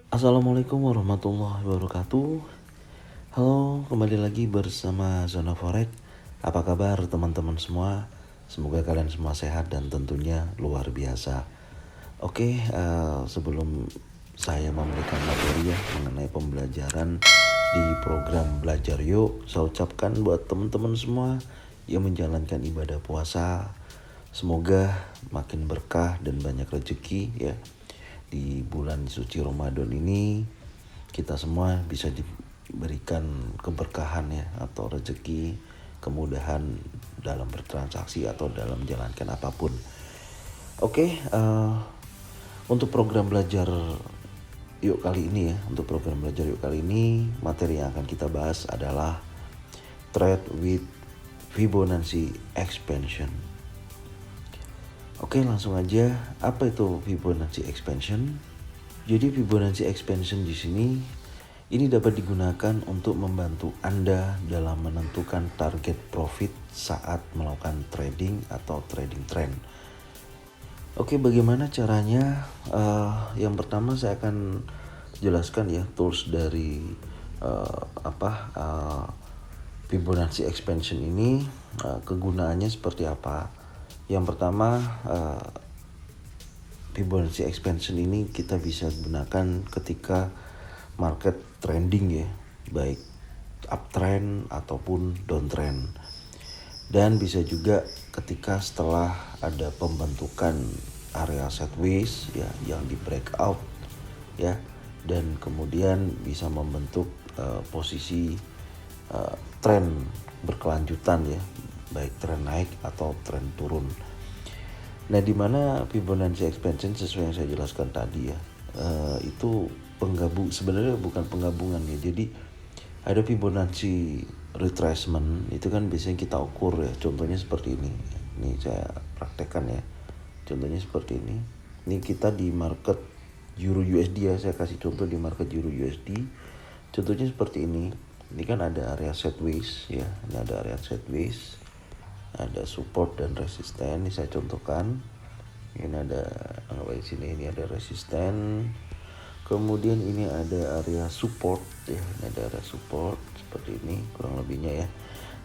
Assalamualaikum warahmatullahi wabarakatuh. Halo, kembali lagi bersama Zona Forex. Apa kabar teman-teman semua? Semoga kalian semua sehat dan tentunya luar biasa. Oke, sebelum saya memberikan materi ya mengenai pembelajaran di program Belajar Yuk, saya ucapkan buat teman-teman semua yang menjalankan ibadah puasa, semoga makin berkah dan banyak rezeki ya. Di bulan suci Ramadan ini kita semua bisa diberikan keberkahan ya, atau rezeki, kemudahan dalam bertransaksi atau dalam menjalankan apapun. Oke, untuk program belajar yuk kali ini ya, untuk program belajar yuk kali ini materi yang akan kita bahas adalah trade with Fibonacci expansion. Oke, langsung aja. Apa itu Fibonacci expansion? Jadi Fibonacci expansion di sini ini dapat digunakan untuk membantu Anda dalam menentukan target profit saat melakukan trading atau trading trend. Oke, bagaimana caranya? Yang pertama saya akan jelaskan ya tools dari Fibonacci expansion ini, kegunaannya seperti apa. Yang pertama, Fibonacci expansion ini kita bisa gunakan ketika market trending ya, baik uptrend ataupun downtrend. Dan bisa juga ketika setelah ada pembentukan area sideways ya yang di breakout ya, dan kemudian bisa membentuk posisi trend berkelanjutan ya, baik tren naik atau tren turun. Nah, di mana Fibonacci expansion sesuai yang saya jelaskan tadi ya, itu penggabung, sebenarnya bukan penggabungan ya. Jadi ada Fibonacci retracement, itu kan biasanya kita ukur ya. Contohnya seperti ini. Ini saya praktekkan ya. Contohnya seperti ini. Ini kita di market Euro USD ya. Saya kasih contoh di market Euro USD. Contohnya seperti ini. Ini kan ada area sideways ya. Ini ada area sideways, ada support dan resisten. Ini saya contohkan. Ini ada di sini, ini ada resisten. Kemudian ini ada area support ya. Ini ada area support seperti ini kurang lebihnya ya.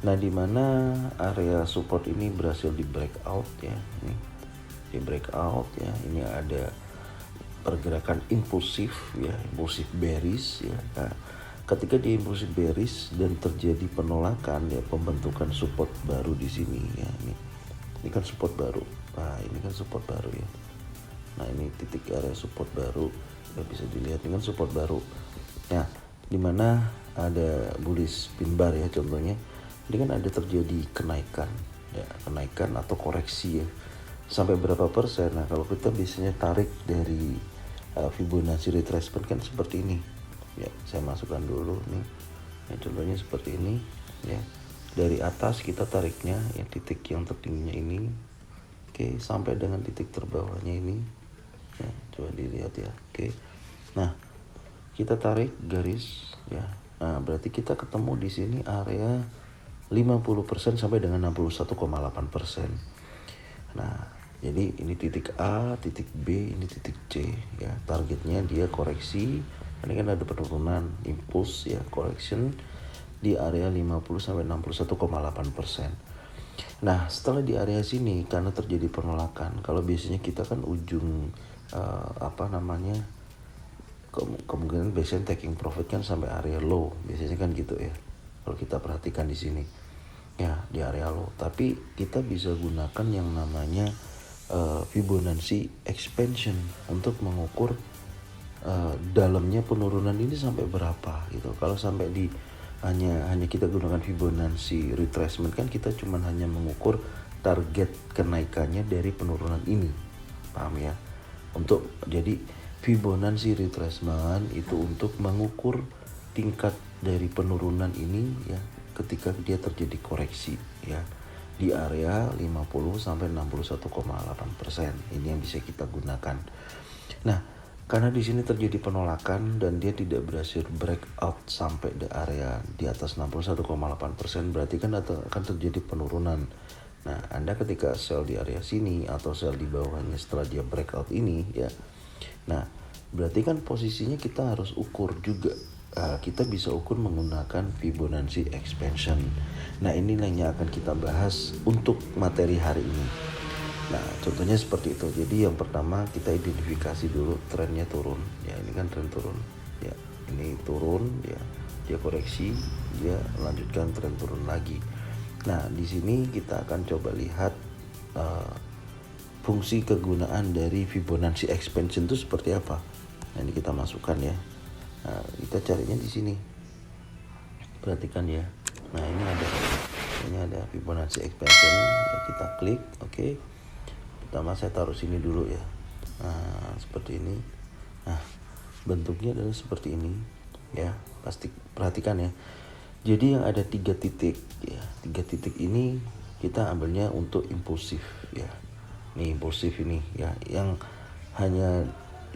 Nah, di mana area support ini berhasil di breakout ya. Ini di breakout ya. Ini ada pergerakan impulsif ya, impulsif bearish ya. Nah, ketika di impulsif bearish dan terjadi penolakan ya, pembentukan support baru di sini ya. Ini kan support baru. Nah, ini kan support baru ya. Nah, ini titik area support baru ya, bisa dilihat dengan support baru. Nah, dimana ada bullish pin bar ya contohnya. Ini kan ada terjadi kenaikan ya, kenaikan atau koreksi ya. Sampai berapa persen? Nah, kalau kita biasanya tarik dari Fibonacci retracement kan seperti ini ya. Saya masukkan dulu nih ya, contohnya seperti ini ya. Dari atas kita tariknya ya, titik yang tertingginya ini, oke, sampai dengan titik terbawahnya ini ya, coba dilihat ya. Oke, nah kita tarik garis ya. Nah, berarti kita ketemu di sini area 50% sampai dengan 61,8%. Nah, jadi ini titik A, titik B, ini titik C ya. Targetnya dia koreksi. Ini kan ada penurunan impuls ya, correction di area 50 sampai 61,8%. Nah, setelah di area sini karena terjadi penolakan, kalau biasanya kita kan ujung kemungkinan biasanya taking profit kan sampai area low, biasanya kan gitu ya. Kalau kita perhatikan di sini ya, di area low. Tapi kita bisa gunakan yang namanya Fibonacci expansion untuk mengukur dalamnya penurunan ini sampai berapa gitu. Kalau sampai di hanya kita gunakan Fibonacci retracement kan kita cuma hanya mengukur target kenaikannya dari penurunan ini, paham ya? Untuk jadi Fibonacci retracement itu untuk mengukur tingkat dari penurunan ini ya, ketika dia terjadi koreksi ya di area 50 sampai 61,8%. Ini yang bisa kita gunakan. Nah, karena di sini terjadi penolakan dan dia tidak berhasil breakout sampai di area di atas 61,8%, berarti kan akan terjadi penurunan. Nah, Anda ketika sell di area sini atau sell di bawahnya setelah dia breakout ini ya. Nah, Berarti kan posisinya kita harus ukur juga. Kita bisa ukur menggunakan Fibonacci expansion. Nah, inilah yang akan kita bahas untuk materi hari ini. Nah, contohnya seperti itu. Jadi yang pertama kita identifikasi dulu trennya turun. Ya, ini kan tren turun. Ya, ini turun, ya. Dia koreksi, dia lanjutkan tren turun lagi. Nah, di sini kita akan coba lihat fungsi kegunaan dari Fibonacci expansion itu seperti apa. Nah, ini kita masukkan ya. Nah, kita carinya di sini. Perhatikan ya. Nah, ini ada Fibonacci expansion. Ya, kita klik, oke. Pertama saya taruh sini dulu ya. Nah, seperti ini. Nah, bentuknya adalah seperti ini ya. Pasti perhatikan ya. Jadi yang ada 3 titik ya. 3 titik ini kita ambilnya untuk impulsif ya. Nih impulsif ini ya, yang hanya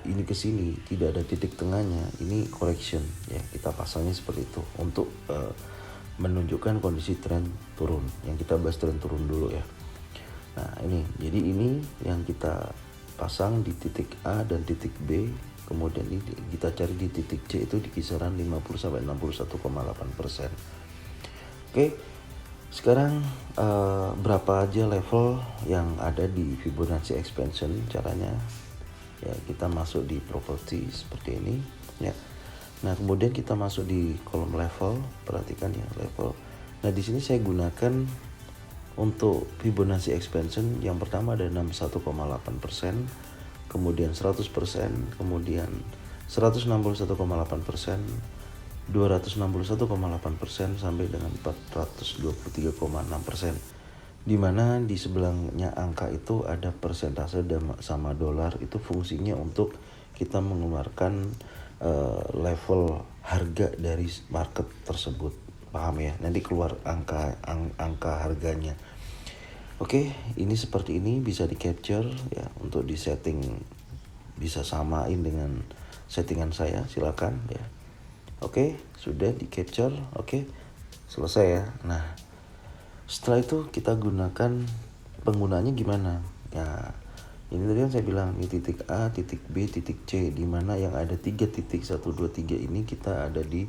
ini ke sini tidak ada titik tengahnya, ini correction ya. Kita pasangnya seperti itu untuk menunjukkan kondisi tren turun. Yang kita bahas tren turun dulu ya. Nah, ini jadi ini yang kita pasang di titik A dan titik B, kemudian ini kita cari di titik C itu di kisaran 50 sampai 61,8%. Oke. Sekarang berapa aja level yang ada di Fibonacci expansion caranya ya. Kita masuk di properti seperti ini ya. Nah, kemudian kita masuk di kolom level, perhatikan ya level. Nah, di sini saya gunakan untuk Fibonacci expansion yang pertama ada 61,8%, kemudian 100%, kemudian 161,8%, 261,8% sampai dengan 423,6%. Dimana di sebelahnya angka itu ada persentase sama dolar. Itu fungsinya untuk kita mengeluarkan level harga dari market tersebut. Paham ya? Nanti keluar angka harganya. Oke, ini seperti ini bisa di capture ya, untuk di setting bisa samain dengan settingan saya, silakan ya. Oke, sudah di capture. Oke, selesai ya. Nah, setelah itu kita gunakan, penggunaannya gimana ya. Ini tadi kan saya bilang, ini titik A, titik B, titik C, di mana yang ada 3 titik 1, 2, 3 ini kita ada di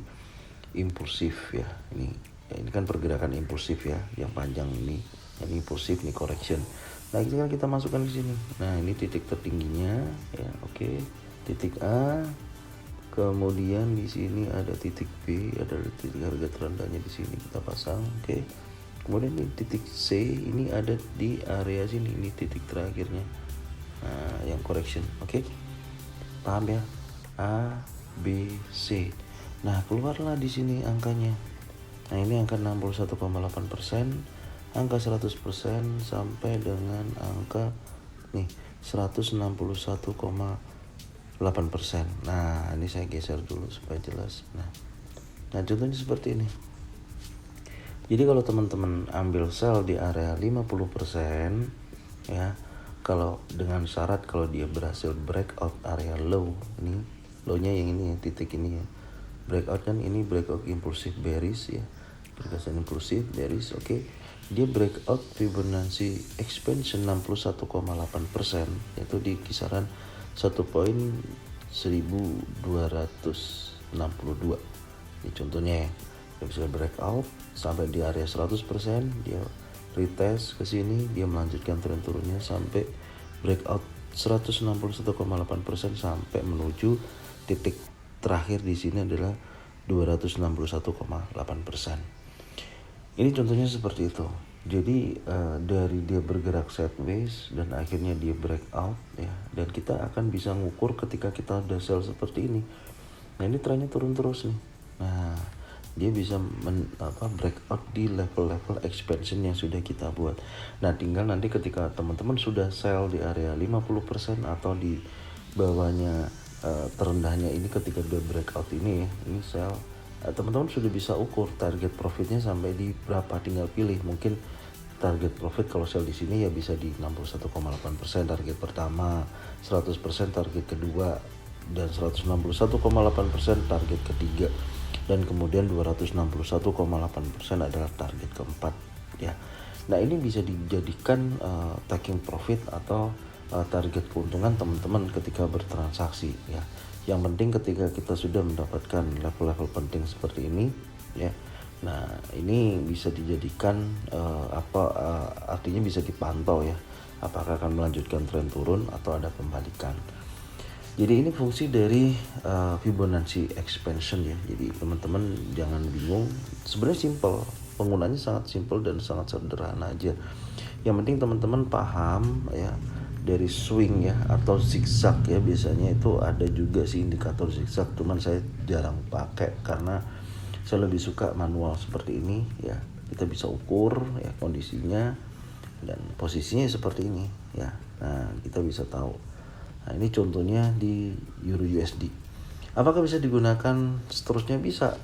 impulsif ya. Ini ya, ini kan pergerakan impulsif ya, yang panjang ini impulsif, ini correction. Nah, ini kan kita masukkan di sini. Nah, ini titik tertingginya ya. Oke, titik A. Kemudian di sini ada titik B, ada titik harga terendahnya di sini kita pasang, oke. Kemudian di titik C ini ada di area sini, ini titik terakhirnya. Nah, yang correction, oke. Paham ya? A, B, C. Nah, keluarlah di sini angkanya. Nah, ini angka 61,8%, angka 100% sampai dengan angka nih 161,8%. Nah, ini saya geser dulu supaya jelas. Nah, contohnya seperti ini. Jadi kalau teman-teman ambil sell di area 50% ya, kalau dengan syarat kalau dia berhasil breakout area low, ini low-nya yang ini ya, titik ini ya. Breakout kan ini breakout impulsif bearish ya. Pergerakan impulsif bearish, oke. Dia breakout Fibonacci expansion 61,8%, yaitu di kisaran 1.1262. Ini contohnya ya. Dia bisa breakout sampai di area 100%, dia retest ke sini, dia melanjutkan tren turunnya sampai breakout 161,8% sampai menuju titik terakhir di sini adalah 261,8%. Ini contohnya seperti itu. Jadi dari dia bergerak sideways dan akhirnya dia breakout ya, dan kita akan bisa ngukur ketika kita udah sell seperti ini. Nah, ini trennya turun terus nih. Nah, dia bisa breakout di level-level expansion yang sudah kita buat. Nah, tinggal nanti ketika teman-teman sudah sell di area 50% atau di bawahnya terendahnya ini, ketika dia breakout ini ya, ini sell, teman-teman sudah bisa ukur target profitnya sampai di berapa. Tinggal pilih, mungkin target profit kalau sell di sini ya bisa di 61,8% target pertama, 100% target kedua, dan 161,8% target ketiga, dan kemudian 261,8% adalah target keempat ya. Nah, ini bisa dijadikan taking profit atau target keuntungan teman-teman ketika bertransaksi ya. Yang penting ketika kita sudah mendapatkan level-level penting seperti ini ya. Nah, ini bisa dijadikan artinya bisa dipantau ya. Apakah akan melanjutkan tren turun atau ada pembalikan. Jadi ini fungsi dari Fibonacci expansion ya. Jadi teman-teman jangan bingung. Sebenarnya simple, penggunanya sangat simple dan sangat sederhana aja. Yang penting teman-teman paham ya, dari swing ya atau zigzag ya, biasanya itu ada juga sih indikator zigzag, cuman saya jarang pakai karena saya lebih suka manual seperti ini ya. Kita bisa ukur ya kondisinya dan posisinya seperti ini ya. Nah, kita bisa tahu. Nah, ini contohnya di Euro USD. Apakah bisa digunakan seterusnya? Bisa.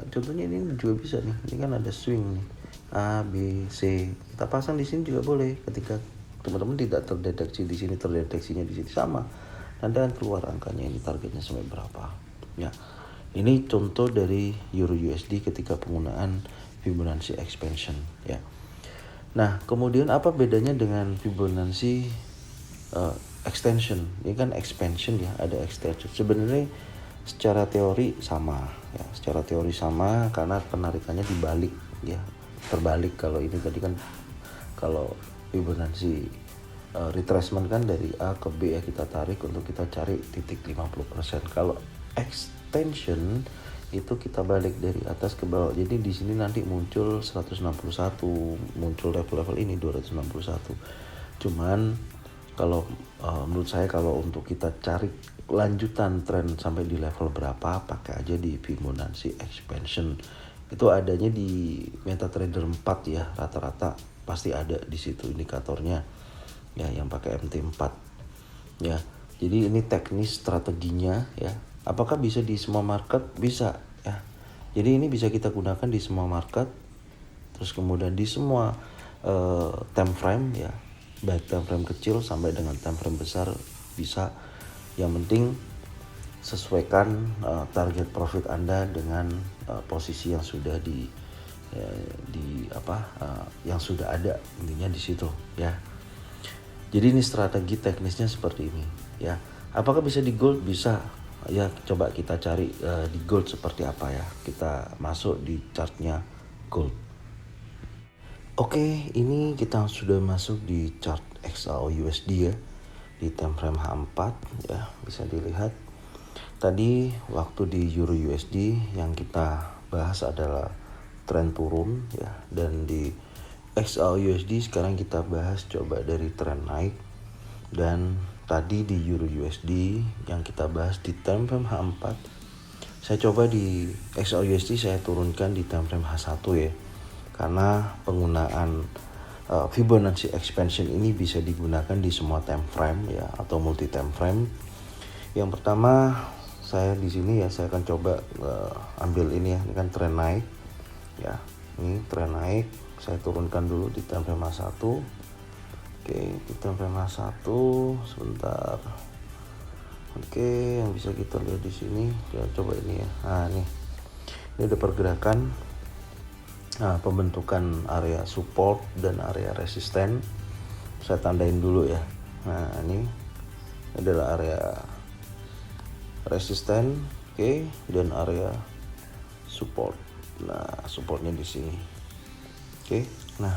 Contohnya ini juga bisa nih. Ini kan ada swing nih. A, B, C. Kita pasang di sini juga boleh. Ketika teman-teman tidak terdeteksi di sini, terdeteksinya di sini sama. Nanti akan keluar angkanya, ini targetnya sampai berapa. Ya. Ini contoh dari Euro USD ketika penggunaan Fibonacci expansion ya. Nah, kemudian apa bedanya dengan Fibonacci extension? Ini kan expansion ya, ada extension. Sebenarnya secara teori sama ya, secara teori sama karena penarikannya dibalik ya, terbalik. Kalau ini tadi kan kalau Fibonacci retracement kan dari A ke B ya, kita tarik untuk kita cari titik 50%. Kalau extension itu kita balik dari atas ke bawah. Jadi di sini nanti muncul 161, muncul level-level ini 261. Cuman kalau menurut saya kalau untuk kita cari lanjutan tren sampai di level berapa, pakai aja di Fibonacci expansion. Itu adanya di MetaTrader 4 ya, rata-rata pasti ada di situ indikatornya ya, yang pakai MT4 ya. Jadi ini teknis strateginya ya. Apakah bisa di semua market? Bisa ya. Jadi ini bisa kita gunakan di semua market, terus kemudian di semua time frame ya, baik time frame kecil sampai dengan time frame besar bisa. Yang penting sesuaikan target profit Anda dengan posisi yang sudah yang sudah ada, intinya di situ ya. Jadi ini strategi teknisnya seperti ini ya. Apakah bisa di gold? Bisa ya. Coba kita cari di gold seperti apa ya. Kita masuk di chartnya gold. Oke, ini kita sudah masuk di chart XAU USD ya, di time frame H4 ya. Bisa dilihat tadi waktu di Euro USD yang kita bahas adalah tren turun ya, dan di XAU USD sekarang kita bahas coba dari tren naik. Dan tadi di Euro USD yang kita bahas di time frame H4, saya coba di XAU USD saya turunkan di time frame H1 ya, karena penggunaan Fibonacci expansion ini bisa digunakan di semua time frame ya, atau multi time frame. Yang pertama saya di sini ya, saya akan coba ambil ini ya, ini kan tren naik ya, ini tren naik. Saya turunkan dulu di time frame H1. Oke, di time frame H1 sebentar. Oke, yang bisa kita lihat di sini ya, coba ini ya. Nah, ini ada pergerakan pembentukan area support dan area resisten. Saya tandain dulu ya. Nah, ini adalah area resisten, oke, dan area support. Nah, supportnya di sini. Oke, nah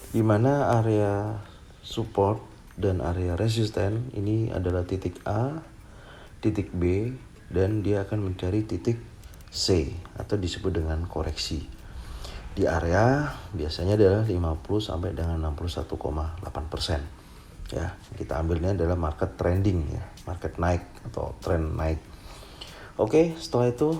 di mana area support dan area resisten ini adalah titik A, titik B, dan dia akan mencari titik C atau disebut dengan koreksi. Di area biasanya adalah 50 sampai dengan 61,8% ya. Kita ambilnya adalah market trending ya, market naik atau tren naik. Oke, setelah itu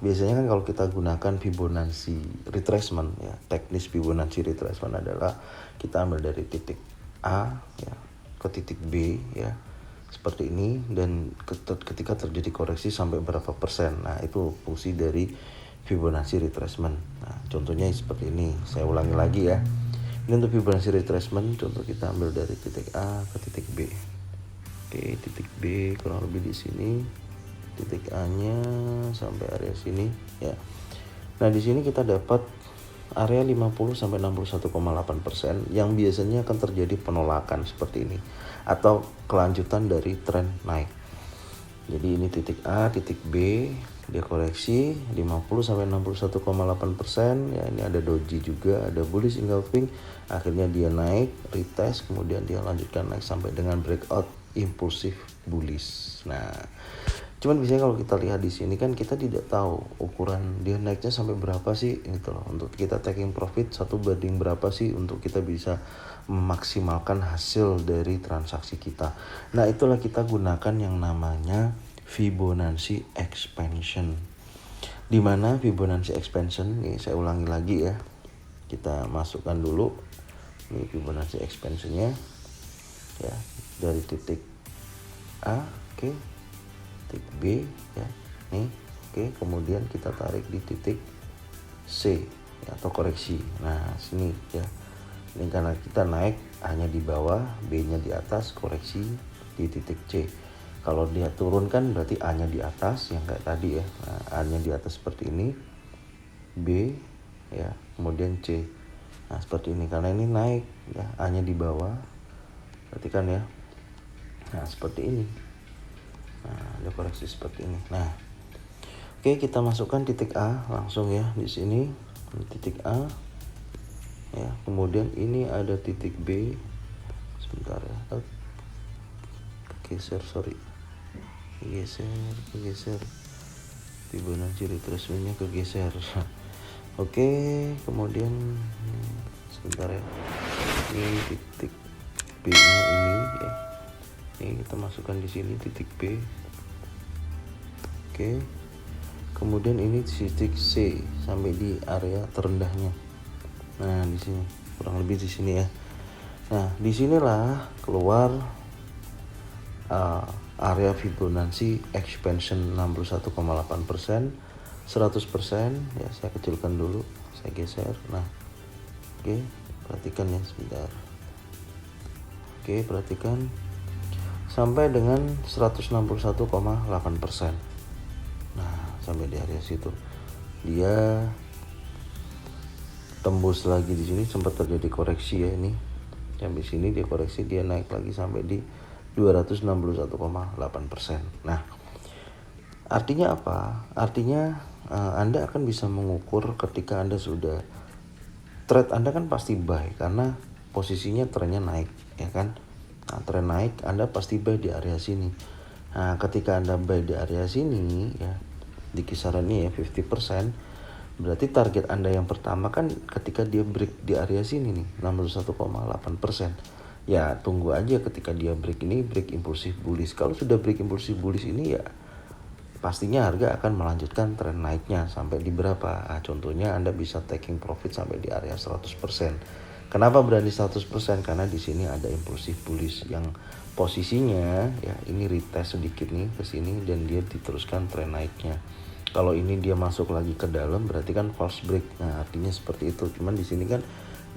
biasanya kan kalau kita gunakan Fibonacci retracement ya, teknis Fibonacci retracement adalah kita ambil dari titik A ya ke titik B ya, seperti ini, dan ketika terjadi koreksi sampai berapa persen. Nah, itu fungsi dari Fibonacci retracement. Nah, contohnya seperti ini. Saya ulangi lagi ya. Ini untuk Fibonacci retracement, contoh kita ambil dari titik A ke titik B. Oke, titik B kurang lebih di sini. Titik A-nya sampai area sini ya. Nah, di sini kita dapat area 50 sampai 61,8% yang biasanya akan terjadi penolakan seperti ini atau kelanjutan dari tren naik. Jadi ini titik A, titik B, dia koreksi 50 sampai 61,8%. Ya, ini ada doji juga, ada bullish engulfing. Akhirnya dia naik, retest, kemudian dia lanjutkan naik sampai dengan breakout impulsif bullish. Nah, cuman biasanya kalau kita lihat di sini kan kita tidak tahu ukuran dia naiknya sampai berapa sih gitu loh. Untuk kita taking profit 1 banding berapa sih untuk kita bisa memaksimalkan hasil dari transaksi kita. Nah, itulah kita gunakan yang namanya Fibonacci expansion. Di mana Fibonacci expansion, nih saya ulangi lagi ya. Kita masukkan dulu ini Fibonacci expansionnya ya, dari titik A ke titik B ya. Nih, oke, kemudian kita tarik di titik C ya, atau koreksi. Nah, sini ya. Ini karena kita naik hanya di bawah, B-nya di atas, koreksi di titik C. Kalau dia turun kan berarti A-nya di atas yang kayak tadi ya. Nah, A-nya di atas seperti ini, B ya, kemudian C. Nah, seperti ini karena ini naik ya, A-nya di bawah. Perhatikan ya. Nah, seperti ini. Nah, ada koreksi seperti ini. Nah, oke, kita masukkan titik A langsung ya di sini. Di titik A. Ya, kemudian ini ada titik B. Sebentar ya. Kegeser. Fibonacci retracement-nya kegeser. Oke, kemudian sebentar ya. Ini titik B-nya ini ya. Ini kita masukkan di sini titik B. Oke. Kemudian ini titik C sampai di area terendahnya. Nah, di sini kurang lebih di sini ya. Nah, disinilah keluar area Fibonacci expansion 61,8%, 100% ya. Saya kecilkan dulu, saya geser. Nah, oke, perhatikan ya sebentar. Oke, perhatikan sampai dengan 161,8%. Nah, sampai di area situ dia tembus lagi. Di sini sempat terjadi koreksi ya, ini sampai sini dia koreksi, dia naik lagi sampai di 261,8%. Nah, artinya apa? Artinya Anda akan bisa mengukur ketika Anda sudah trade, Anda kan pasti buy karena posisinya trennya naik ya kan. Nah, tren naik, Anda pasti buy di area sini. Nah, ketika Anda buy di area sini ya, di kisaran ini ya 50%, berarti target Anda yang pertama kan ketika dia break di area sini nih 61,8%. Ya, tunggu aja ketika dia break ini, break impulsif bullish. Kalau sudah break impulsif bullish ini ya pastinya harga akan melanjutkan tren naiknya sampai di berapa? Nah, contohnya Anda bisa taking profit sampai di area 100%. Kenapa berani 100%? Karena di sini ada impulsif bullish yang posisinya ya ini retest sedikit nih ke sini dan dia diteruskan tren naiknya. Kalau ini dia masuk lagi ke dalam berarti kan false break. Nah, artinya seperti itu. Cuman di sini kan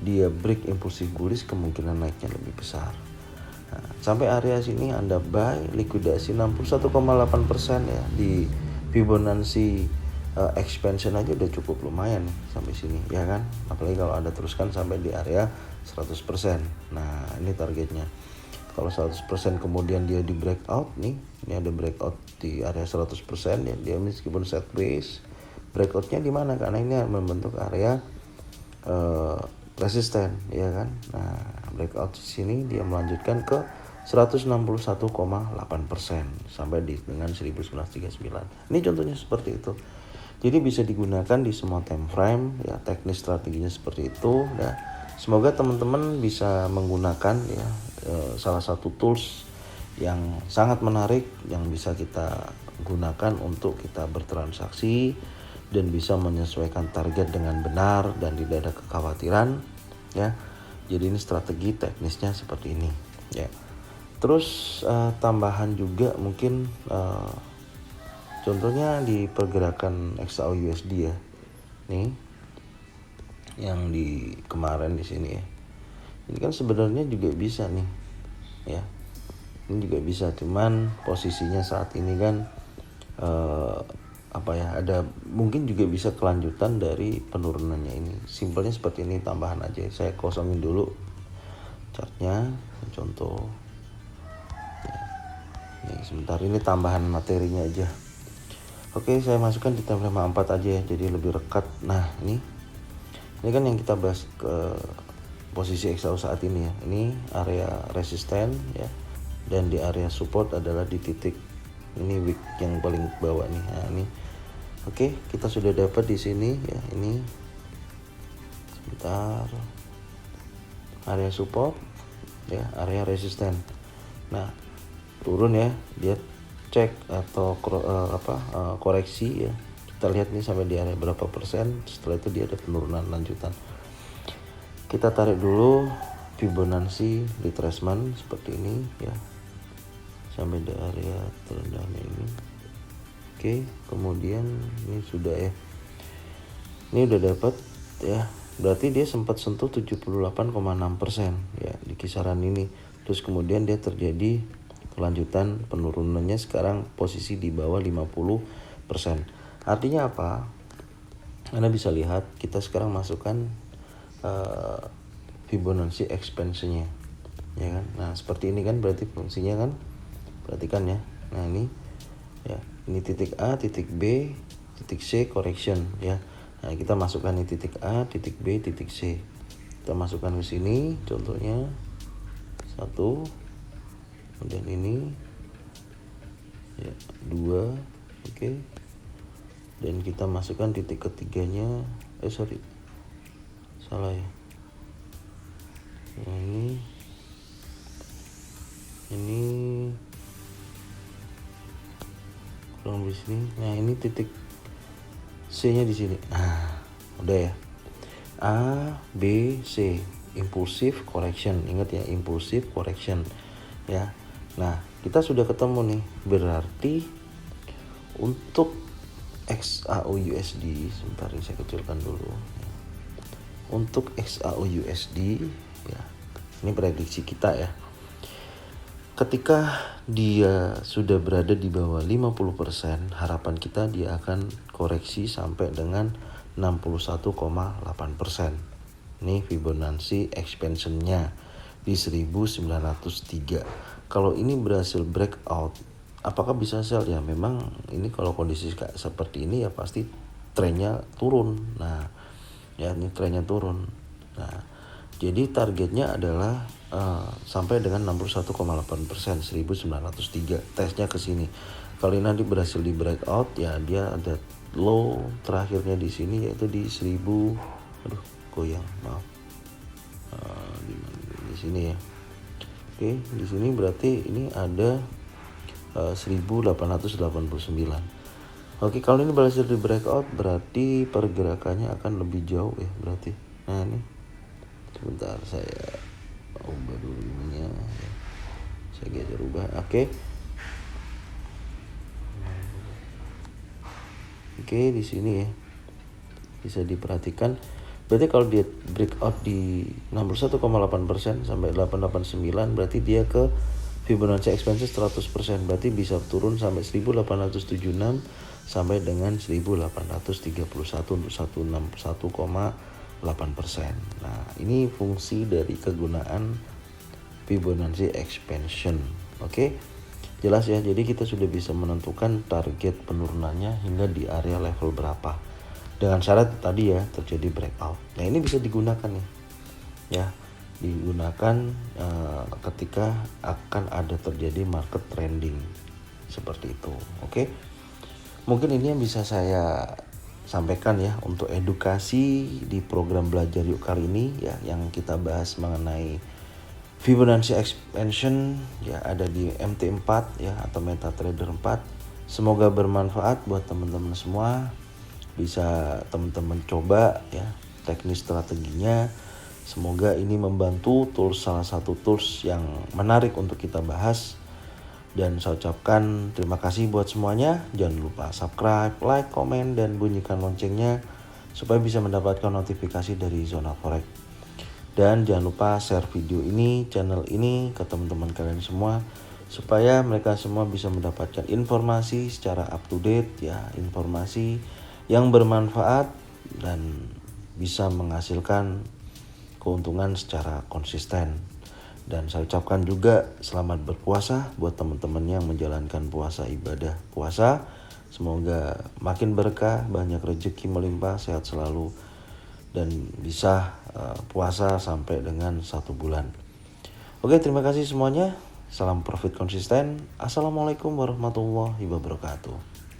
dia break impulsif bullish, kemungkinan naiknya lebih besar. Nah, sampai area sini Anda buy, likuidasi 61,8% ya. Di Fibonacci expansion aja udah cukup lumayan nih sampai sini ya kan. Apalagi kalau Anda teruskan sampai di area 100%. Nah, ini targetnya. Kalau 100% kemudian dia di breakout nih, ini ada breakout di area 100% ya, dia meskipun set base, breakoutnya di mana? Karena ini membentuk area resisten ya kan. Nah, breakout di sini dia melanjutkan ke 161,8% sampai di dengan 1939. Ini contohnya seperti itu. Jadi bisa digunakan di semua time frame ya, teknis strateginya seperti itu ya. Semoga teman-teman bisa menggunakan ya salah satu tools yang sangat menarik yang bisa kita gunakan untuk kita bertransaksi dan bisa menyesuaikan target dengan benar dan tidak ada kekhawatiran ya. Jadi ini strategi teknisnya seperti ini ya. Terus tambahan juga mungkin contohnya di pergerakan XAUUSD ya. Nih yang di kemarin di sini ya. Ini kan sebenarnya juga bisa nih. Ya. Ini juga bisa, cuman posisinya saat ini kan ada mungkin juga bisa kelanjutan dari penurunannya ini. Simpelnya seperti ini, tambahan aja. Saya kosongin dulu chartnya, contoh. Ya. Nih sebentar, ini tambahan materinya aja. Oke, saya masukkan di time frame 4 aja ya, jadi lebih rekat. Nah ini kan yang kita bahas ke posisi XAU saat ini ya. Ini area resisten ya, dan di area support adalah di titik ini wick yang paling bawah nih. Nah ini oke, kita sudah dapat di sini ya. Ini sebentar, area support ya, area resisten. Nah turun ya, dia cek atau koreksi ya. Kita lihat nih sampai di area berapa persen. Setelah itu dia ada penurunan lanjutan. Kita tarik dulu Fibonacci retracement seperti ini ya, sampai di area terendahnya ini. Oke, kemudian ini sudah ya, ini udah dapat ya, berarti dia sempat sentuh 78,6% ya di kisaran ini. Terus kemudian dia terjadi kelanjutan penurunannya, sekarang posisi di bawah 50%. Artinya apa? Anda bisa lihat kita sekarang masukkan Fibonacci expansionnya ya kan. Nah seperti ini kan, berarti fungsinya kan, perhatikan ya. Nah ini ya, ini titik A, titik B, titik C correction ya. Nah kita masukkan ini titik A, titik B, titik C. Kita masukkan ke sini contohnya 1, kemudian ini ya 2, oke. Dan kita masukkan titik ketiganya, salah ya. Nah, ini kurang di sini. Nah ini titik C nya di sini. Nah udah ya, A B C impulsive correction. Ingat ya, impulsive correction ya. Nah kita sudah ketemu nih, berarti untuk XAU USD, sebentar ini saya kecilkan dulu. Untuk XAU USD ya, ini prediksi kita ya. Ketika dia sudah berada di bawah 50%, harapan kita dia akan koreksi sampai dengan 61,8%. Ini Fibonacci expansionnya di 1903. Kalau ini berhasil breakout, apakah bisa sell ya? Memang ini kalau kondisi seperti ini ya pasti trennya turun. Nah ya, ini trennya turun. Nah jadi targetnya adalah sampai dengan 61,8%, 1903. Tesnya ke sini. Kalau ini nanti berhasil di breakout ya, dia ada low terakhirnya di sini yaitu di 1000. Aduh, goyang, maaf. Di sini ya. Oke, di sini berarti ini ada 1889. Oke, kalau ini berhasil di breakout berarti pergerakannya akan lebih jauh ya berarti. Nah ini sebentar, saya ubah dulu ininya ya. Saya geser ubah. Oke, di sini ya bisa diperhatikan. Berarti kalau dia breakout di 61,8% sampai 889, berarti dia ke Fibonacci expansion 100%, berarti bisa turun sampai 1876 sampai dengan 1831 untuk 161,8%. Nah ini fungsi dari kegunaan Fibonacci expansion. Oke, jelas ya. Jadi kita sudah bisa menentukan target penurunannya hingga di area level berapa, dengan syarat tadi ya terjadi breakout. Nah ini bisa digunakan nih ya, digunakan ketika akan ada terjadi market trending seperti itu. Oke, mungkin ini yang bisa saya sampaikan ya untuk edukasi di program belajar yuk kali ini ya, yang kita bahas mengenai Fibonacci expansion ya, ada di MT4 ya atau MetaTrader 4. Semoga bermanfaat buat teman-teman semua. Bisa teman-teman coba ya teknis strateginya. Semoga ini membantu salah satu tools yang menarik untuk kita bahas. Dan saya ucapkan terima kasih buat semuanya. Jangan lupa subscribe, like, komen, dan bunyikan loncengnya supaya bisa mendapatkan notifikasi dari Zona Forex. Dan jangan lupa share video ini, channel ini ke teman-teman kalian semua supaya mereka semua bisa mendapatkan informasi secara up to date ya, informasi yang bermanfaat dan bisa menghasilkan keuntungan secara konsisten. Dan saya ucapkan juga selamat berpuasa buat teman-teman yang menjalankan puasa, ibadah puasa. Semoga makin berkah, banyak rezeki melimpah, sehat selalu, dan bisa puasa sampai dengan 1 bulan. Oke, terima kasih semuanya. Salam profit konsisten. Assalamualaikum warahmatullahi wabarakatuh.